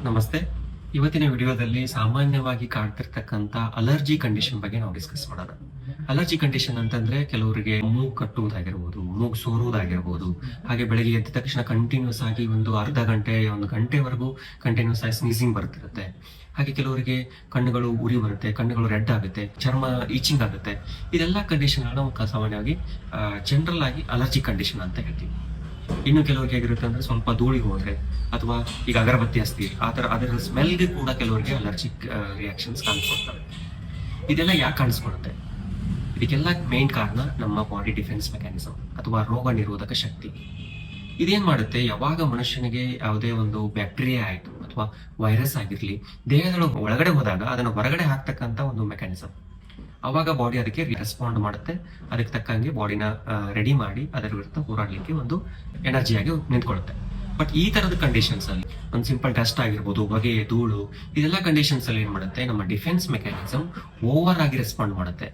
ನಮಸ್ತೆ. ಇವತ್ತಿನ ವಿಡಿಯೋದಲ್ಲಿ ಸಾಮಾನ್ಯವಾಗಿ ಕಾಡ್ತಿರ್ತಕ್ಕಂಥ ಅಲರ್ಜಿ ಕಂಡೀಷನ್ ಬಗ್ಗೆ ನಾವು ಡಿಸ್ಕಸ್ ಮಾಡೋಣ. ಅಲರ್ಜಿ ಕಂಡೀಷನ್ ಅಂತಂದ್ರೆ ಕೆಲವರಿಗೆ ಮೂಗು ಕಟ್ಟುವುದಾಗಿರ್ಬೋದು, ಮೂಗು ಸೋರುವುದಾಗಿರ್ಬೋದು, ಹಾಗೆ ಬೆಳಗ್ಗೆ ಎದ್ದ ತಕ್ಷಣ ಕಂಟಿನ್ಯೂಸ್ ಆಗಿ ಒಂದು ಅರ್ಧ ಗಂಟೆ, 1 ಗಂಟೆವರೆಗೂ ಕಂಟಿನ್ಯೂಸ್ ಆಗಿ ಸ್ನೀಸಿಂಗ್ ಬರ್ತಿರುತ್ತೆ. ಹಾಗೆ ಕೆಲವರಿಗೆ ಕಣ್ಣುಗಳು ಉರಿ ಬರುತ್ತೆ, ಕಣ್ಣುಗಳು ರೆಡ್ ಆಗುತ್ತೆ, ಚರ್ಮ ಈಚಿಂಗ್ ಆಗುತ್ತೆ. ಇದೆಲ್ಲ ಕಂಡೀಷನ್ ನಾವು ಸಾಮಾನ್ಯವಾಗಿ ಜನರಲ್ ಆಗಿ ಅಲರ್ಜಿ ಕಂಡೀಷನ್ ಅಂತ ಹೇಳ್ತೀವಿ. ಇನ್ನು ಕೆಲವರಿಗೆ ಹೇಗಿರುತ್ತೆ ಅಂದ್ರೆ ಸ್ವಲ್ಪ ಧೂಳಿಗೆ ಹೋದ್ರೆ ಅಥವಾ ಈಗ ಅಗರಬತ್ತಿ ಹಚ್ತಿ ಅದರ ಸ್ಮೆಲ್ಗೆ ಕೂಡ ಕೆಲವರಿಗೆ ಅಲರ್ಜಿಕ್ ರಿಯಾಕ್ಷನ್ಸ್ ಕಾಣಿಸ್ಕೊಳ್ತವೆ. ಇದೆಲ್ಲ ಯಾಕೆ ಕಾಣಿಸ್ಕೊಳುತ್ತೆ? ಇದಕ್ಕೆಲ್ಲ ಮೇನ್ ಕಾರಣ ನಮ್ಮ ಬಾಡಿ ಡಿಫೆನ್ಸ್ ಮೆಕ್ಯಾನಿಸಮ್ ಅಥವಾ ರೋಗ ನಿರೋಧಕ ಶಕ್ತಿ. ಇದೇನ್ ಮಾಡುತ್ತೆ, ಯಾವಾಗ ಮನುಷ್ಯನಿಗೆ ಯಾವುದೇ ಒಂದು ಬ್ಯಾಕ್ಟೀರಿಯಾ ಆಯ್ತು ಅಥವಾ ವೈರಸ್ ಆಗಿರ್ಲಿ ದೇಹದ ಒಳಗಡೆ ಹೋದಾಗ ಅದನ್ನು ಹೊರಗಡೆ ಹಾಕ್ತಕ್ಕಂತ ಒಂದು ಮೆಕ್ಯಾನಿಸಮ್, ಅವಾಗ ಬಾಡಿ ಅದಕ್ಕೆ ರೆಸ್ಪಾಂಡ್ ಮಾಡುತ್ತೆ. ಅದಕ್ಕೆ ತಕ್ಕಂಗೆ ಬಾಡಿನ ರೆಡಿ ಮಾಡಿ ಅದರ ವಿರುದ್ಧ ಹೋರಾಡ್ಲಿಕ್ಕೆ ಒಂದು ಎನರ್ಜಿಯಾಗಿ ನಿಂತ್ಕೊಳ್ಳುತ್ತೆ. ಬಟ್ ಈ ತರದ ಕಂಡೀಷನ್ಸ್ ಅಲ್ಲಿ ಒಂದು ಸಿಂಪಲ್ ಡಸ್ಟ್ ಆಗಿರ್ಬೋದು, ಹೊಗೆ, ಧೂಳು, ಇದೆಲ್ಲ ಕಂಡೀಷನ್ಸ್ ಅಲ್ಲಿ ಏನ್ ಮಾಡುತ್ತೆ, ನಮ್ಮ ಡಿಫೆನ್ಸ್ ಮೆಕ್ಯಾನಿಸಮ್ ಓವರ್ ಆಗಿ ರೆಸ್ಪಾಂಡ್ ಮಾಡುತ್ತೆ.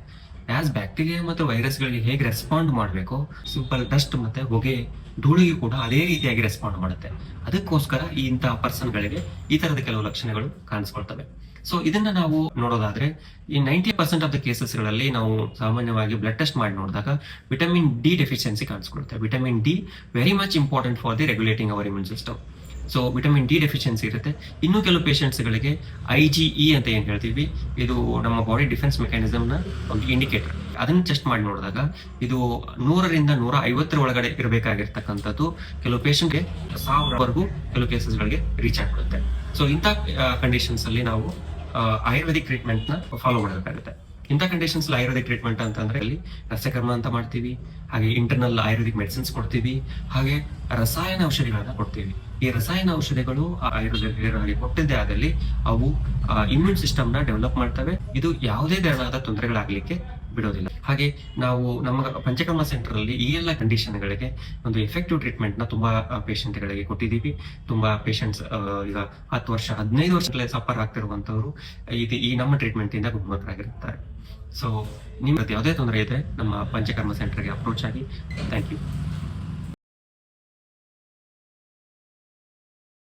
ಆಸ್ ಬ್ಯಾಕ್ಟೀರಿಯಾ ಮತ್ತು ವೈರಸ್ ಗಳಿಗೆ ಹೇಗೆ ರೆಸ್ಪಾಂಡ್ ಮಾಡಬೇಕು, ಸಿಂಪಲ್ ಡಸ್ಟ್ ಮತ್ತೆ ಹೊಗೆ, ಧೂಳಿಗೆ ಕೂಡ ಅದೇ ರೀತಿಯಾಗಿ ರೆಸ್ಪಾಂಡ್ ಮಾಡುತ್ತೆ. ಅದಕ್ಕೋಸ್ಕರ ಇಂತಹ ಪರ್ಸನ್ ಗಳಿಗೆ ಈ ತರದ ಕೆಲವು ಲಕ್ಷಣಗಳು ಕಾಣಿಸ್ಕೊಳ್ತವೆ. ಸೊ ಇದನ್ನ ನಾವು ನೋಡೋದಾದ್ರೆ ಈ 90% ಆಫ್ ದ ಕೇಸಸ್ ಗಳಲ್ಲಿ ನಾವು ಸಾಮಾನ್ಯವಾಗಿ ಬ್ಲಡ್ ಟೆಸ್ಟ್ ಮಾಡಿ ನೋಡಿದಾಗ ವಿಟಮಿನ್ ಡಿ ಡೆಫಿಷಿಯನ್ಸಿ ಕಾಣಿಸ್ಕೊಳುತ್ತೆ. Vitamin D very much important for the regulating our immune system. So vitamin D deficiency ಇರುತ್ತೆ. ಇನ್ನು ಕೆಲವು ಪೇಷಂಟ್ಸ್ ಗಳಿಗೆ IgE ಅಂತ ಏನ್ ಹೇಳ್ತೀವಿ, ಇದು ನಮ್ಮ ಬಾಡಿ ಡಿಫೆನ್ಸ್ ಮೆಕ್ಯಾನಿಸಮ್ ನ ಒಂದು ಇಂಡಿಕೇಟರ್. ಅದನ್ನ ಟೆಸ್ಟ್ ಮಾಡಿ ನೋಡಿದಾಗ ಇದು 100ರಿಂದ 150 ಒಳಗಡೆ ಇರಬೇಕಾಗಿರ್ತಕ್ಕಂಥದ್ದು ಕೆಲವು ಪೇಷಂಟ್ಗೆ 1000ವರೆಗೂ ಕೆಲವು ಕೇಸಸ್ ಗಳಿಗೆ ರೀಚ್ ಆಗಿಬಿಡುತ್ತೆ. ಸೊ ಇಂಥ ಕಂಡೀಷನ್ಸ್ ಅಲ್ಲಿ ನಾವು ಆಯುರ್ವೇದಿಕ್ ಟ್ರೀಟ್ಮೆಂಟ್ ನ ಫಾಲೋ ಮಾಡಬೇಕಾಗುತ್ತೆ. ಇಂಥ ಕಂಡೀಷನ್ಸ್ ಆಯುರ್ವೇದಿಕ್ ಟ್ರೀಟ್ಮೆಂಟ್ ಅಂತಂದ್ರೆ ಅಲ್ಲಿ ರಸಕರ್ಮ ಅಂತ ಮಾಡ್ತೀವಿ, ಹಾಗೆ ಇಂಟರ್ನಲ್ ಆಯುರ್ವೇದಿಕ್ ಮೆಡಿಸಿನ್ಸ್ ಕೊಡ್ತೀವಿ, ಹಾಗೆ ರಸಾಯನ ಔಷಧಿಗಳನ್ನ ಕೊಡ್ತೀವಿ. ಈ ರಸಾಯನ ಔಷಧಿಗಳು ಆಯುರ್ವೇದದಲ್ಲಿ ಕೊಟ್ಟಿದ್ದೇ ಆದಲ್ಲಿ ಅವು ಇಮ್ಯೂನ್ ಸಿಸ್ಟಮ್ ನ ಡೆವಲಪ್ ಮಾಡ್ತವೆ. ಇದು ಯಾವುದೇ ತೆರನಾದ ತೊಂದರೆಗಳಾಗ್ಲಿಕ್ಕೆ ಬಿಡೋದಿಲ್ಲ. ಹಾಗೆ ನಾವು ನಮ್ಮ ಪಂಚಕರ್ಮ ಸೆಂಟರ್ ಅಲ್ಲಿ ಈ ಎಲ್ಲ ಕಂಡೀಷನ್ ಗಳಿಗೆ ಒಂದು ಎಫೆಕ್ಟಿವ್ ಟ್ರೀಟ್ಮೆಂಟ್ ನ ತುಂಬಾ ಪೇಷಂಟ್ ಗಳಿಗೆ ಕೊಟ್ಟಿದ್ದೀವಿ. ತುಂಬಾ ಪೇಷಂಟ್ಸ್ ಈಗ 10 ವರ್ಷ 15 ವರ್ಷಗಳೇ ಸಫರ್ ಆಗ್ತಿರುವಂತವ್ರು ಈ ನಮ್ಮ ಟ್ರೀಟ್ಮೆಂಟ್ ಇಂದ ಗುಣಮುಖರಾಗಿರ್ತಾರೆ. ಸೊ ನಿಮ್ಗೆ ಯಾವುದೇ ತೊಂದರೆ ಇದ್ರೆ ನಮ್ಮ ಪಂಚಕರ್ಮ ಸೆಂಟರ್ಗೆ ಅಪ್ರೋಚ್ ಆಗಿ. Thank you.